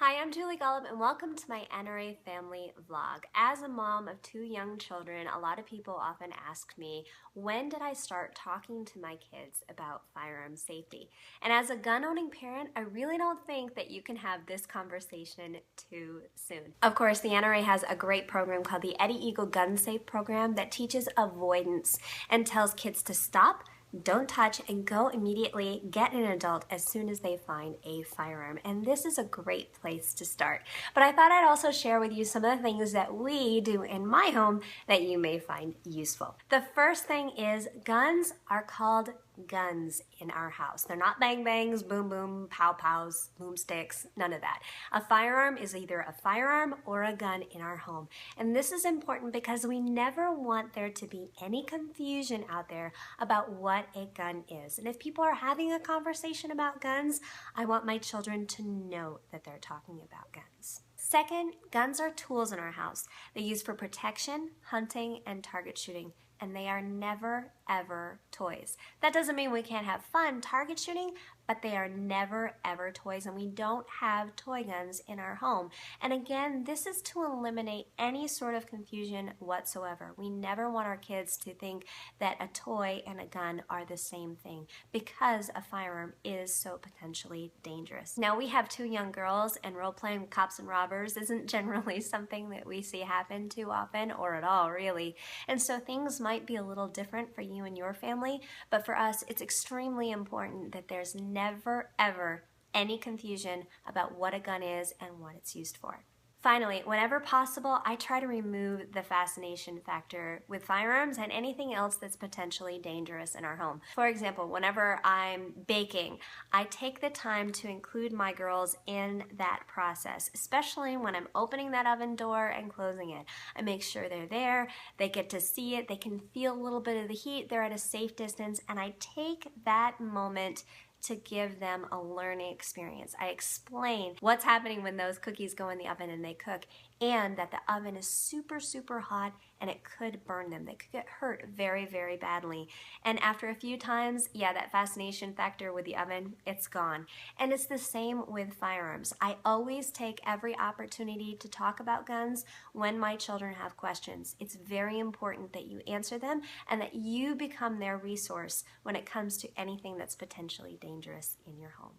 Hi, I'm Julie Golob and welcome to my NRA family vlog. As a mom of two young children, a lot of people often ask me, when did I start talking to my kids about firearm safety? And as a gun-owning parent, I really don't think that you can have this conversation too soon. Of course, the NRA has a great program called the Eddie Eagle Gun Safe Program that teaches avoidance and tells kids to stop, don't touch, and go immediately get an adult as soon as they find a firearm. And this is a great place to start. But I thought I'd also share with you some of the things that we do in my home that you may find useful. The first thing is guns are called guns in our house. They're not bang bangs, boom boom, pow pows, boomsticks, none of that. A firearm is either a firearm or a gun in our home. And this is important because we never want there to be any confusion out there about what a gun is. And if people are having a conversation about guns, I want my children to know that they're talking about guns. Second, guns are tools in our house. They're used for protection, hunting, and target shooting, and they are never, ever toys. That doesn't mean we can't have fun target shooting, but they are never, ever toys, and we don't have toy guns in our home. And again, this is to eliminate any sort of confusion whatsoever. We never want our kids to think that a toy and a gun are the same thing because a firearm is so potentially dangerous. Now, we have two young girls, and role-playing cops and robbers isn't generally something that we see happen too often, or at all, really. And so things might be a little different for you and your family, but for us, it's extremely important that there's never, ever any confusion about what a gun is and what it's used for. Finally, whenever possible, I try to remove the fascination factor with firearms and anything else that's potentially dangerous in our home. For example, whenever I'm baking, I take the time to include my girls in that process, especially when I'm opening that oven door and closing it. I make sure they're there, they get to see it, they can feel a little bit of the heat, they're at a safe distance, and I take that moment to give them a learning experience. I explain what's happening when those cookies go in the oven and they cook, and that the oven is super, super hot and it could burn them. They could get hurt very, very badly. And after a few times, yeah, that fascination factor with the oven, it's gone. And it's the same with firearms. I always take every opportunity to talk about guns when my children have questions. It's very important that you answer them and that you become their resource when it comes to anything that's potentially dangerous in your home.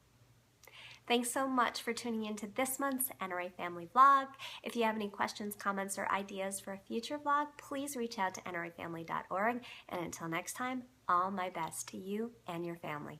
Thanks so much for tuning into this month's NRA Family Vlog. If you have any questions, comments, or ideas for a future vlog, please reach out to nrafamily.org. And until next time, all my best to you and your family.